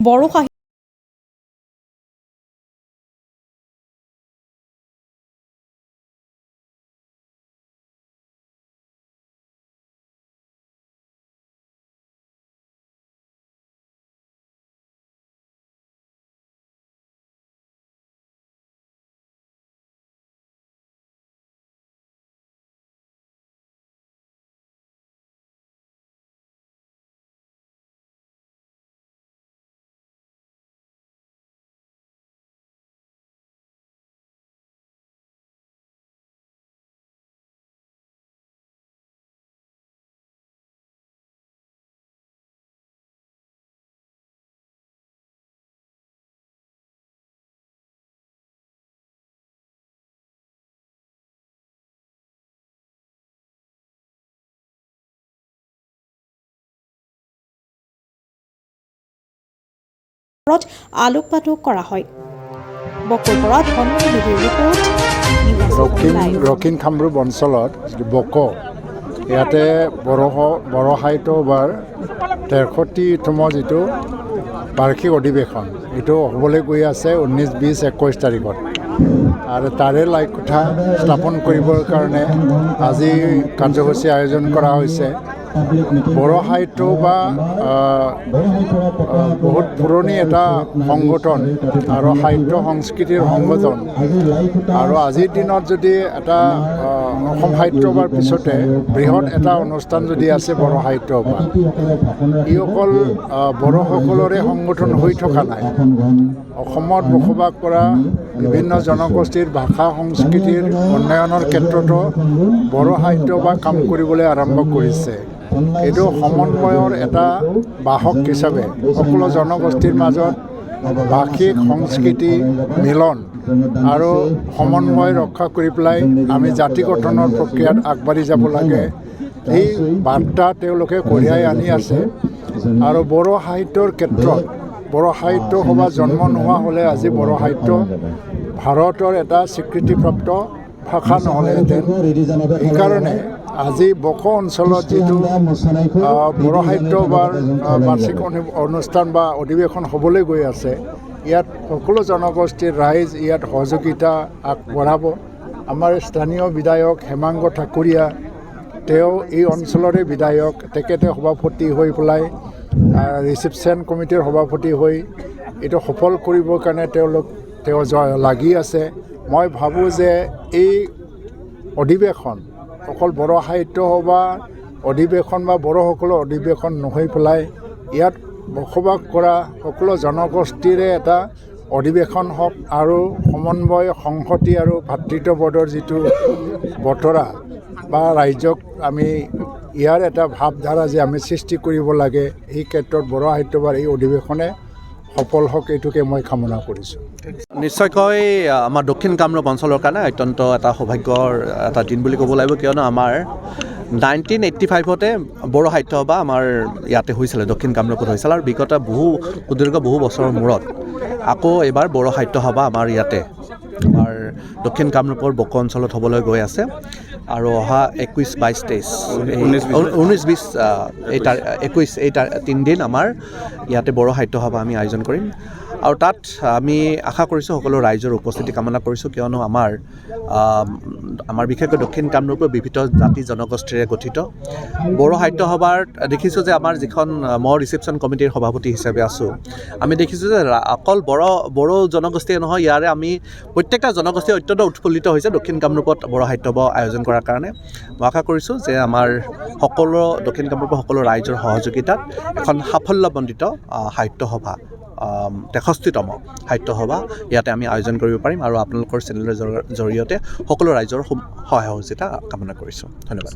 বড়ো সাহিত্য আলোকপাতো কৰা হয়। বকৰ পৰা ধনমণি ৰিপৰ্ট দক্ষিণ কামৰূপ অঞ্চলত বক ইয়াতে বড়ো সাহিত্য সভাৰ 63তম যিটো বাৰ্ষিক অধিৱেশন এইটো হ'বলৈ গৈ আছে 19, 20, 21 তাৰিখত আৰু তাৰে কথা স্থাপন কৰিবৰ কাৰণে আজি কাৰ্যসূচী আয়োজন কৰা হৈছে। বড়ো সাহিত্য বা বহুত পুৰণি এটা সংগঠন আৰু সাহিত্য সংস্কৃতিৰ সংগঠন আৰু আজিৰ দিনত যদি এটা অসম সাহিত্য সভাৰ পিছতে বৃহৎ এটা অনুষ্ঠান যদি আছে বড়ো সাহিত্য সভা, ই অকল বড়োসকলৰে সংগঠন হৈ থকা নাই। অসমত বসবাস কৰা বিভিন্ন জনগোষ্ঠীৰ ভাষা সংস্কৃতিৰ উন্নয়নৰ ক্ষেত্ৰতো বড়ো সাহিত্য সভা কাম কৰিবলৈ আৰম্ভ কৰিছে। এইটো সমন্বয়ৰ এটা বাহক হিচাপে সকলো জনগোষ্ঠীৰ মাজত ভাষিক সংস্কৃতি মিলন আৰু সমন্বয় ৰক্ষা কৰি পেলাই আমি জাতি গঠনৰ প্ৰক্ৰিয়াত আগবাঢ়ি যাব লাগে, এই বাৰ্তা তেওঁলোকে কঢ়িয়াই আনি আছে। আৰু বড়ো সাহিত্যৰ ক্ষেত্ৰত বড়ো সাহিত্য সভা জন্ম নোহোৱা হ'লে আজি বড়ো সাহিত্য ভাৰতৰ এটা স্বীকৃতিপ্ৰাপ্ত ভাষা নহ'লেহেঁতেন। সেইকাৰণে আজি বক' অঞ্চলত যিটো বড়ো সাহিত্য সভাৰ বাৰ্ষিক অনুষ্ঠান বা অধিৱেশন হ'বলৈ গৈ আছে, ইয়াত সকলো জনগোষ্ঠীৰ ৰাইজ ইয়াত সহযোগিতা আগবঢ়াব। আমাৰ স্থানীয় বিধায়ক হেমাংগ ঠাকুৰীয়া, তেওঁ এই অঞ্চলৰে বিধায়ক, তেখেতে সভাপতি হৈ পেলাই ৰিচিপশ্যন কমিটিৰ সভাপতি হৈ এইটো সফল কৰিবৰ কাৰণে তেওঁ লাগি আছে। মই ভাবোঁ যে এই অধিৱেশন অকল বড়ো সাহিত্য সভা অধিৱেশন বা বড়োসকলৰ অধিৱেশন নহৈ পেলাই ইয়াত বসবাস কৰা সকলো জনগোষ্ঠীৰে এটা অধিৱেশন হওক আৰু সমন্বয় সংহতি আৰু ভাতৃত্ববোধৰ যিটো বতৰা বা ৰাইজক আমি ইয়াৰ এটা ভাৱধাৰা যে আমি সৃষ্টি কৰিব লাগে, এই ক্ষেত্ৰত বড়ো সাহিত্য সভাৰ এই অধিৱেশনে সফল হওক, এইটোকে মই কামনা কৰিছোঁ। নিশ্চয়কৈ আমাৰ দক্ষিণ কামৰূপ অঞ্চলৰ কাৰণে অত্যন্ত এটা সৌভাগ্যৰ এটা দিন বুলি ক'ব লাগিব, কিয়নো আমাৰ 1985তে বড়ো সাহিত্য সভা আমাৰ ইয়াতে হৈছিলে, দক্ষিণ কামৰূপত হৈছিল। আৰু বিগত সুদীৰ্ঘ বহু বছৰৰ মূৰত আকৌ এইবাৰ বড়ো সাহিত্য সভা আমাৰ ইয়াতে আমাৰ দক্ষিণ কামৰূপৰ বক' অঞ্চলত হ'বলৈ গৈ আছে। আৰু অহা 21, 22, 23, 19, 20 এই 3 দিন আমাৰ ইয়াতে বড়ো সাহিত্য সভা আমি আয়োজন কৰিম। আৰু তাত আমি আশা কৰিছোঁ সকলো ৰাইজৰ উপস্থিতি কামনা কৰিছোঁ, কিয়নো আমাৰ বিশেষকৈ দক্ষিণ কামৰূপৰ বিভিন্ন জাতি জনগোষ্ঠীৰে গঠিত বড়ো সাহিত্য সভাৰ দেখিছোঁ যে আমাৰ যিখন মই ৰিচিপশ্যন কমিটিৰ সভাপতি হিচাপে আছোঁ, আমি দেখিছোঁ যে অকল বড়ো জনগোষ্ঠীয়ে নহয়, ইয়াৰে আমি প্ৰত্যেকটা জনগোষ্ঠী অত্যন্ত উৎফুল্লিত হৈছে দক্ষিণ কামৰূপত বড়ো সাহিত্য সভা আয়োজন কৰাৰ কাৰণে। মই আশা কৰিছোঁ যে আমাৰ সকলো দক্ষিণ কামৰূপৰ সকলো ৰাইজৰ সহযোগিতাত এখন সাফল্যমণ্ডিত সাহিত্য সভা 63তম সাহিত্য সভা ইয়াতে আমি আয়োজন কৰিব পাৰিম। আৰু আপোনালোকৰ চেনেলৰ জৰিয়তে সকলো ৰাইজৰ সহায় সহযোগিতা কামনা কৰিছোঁ। ধন্যবাদ।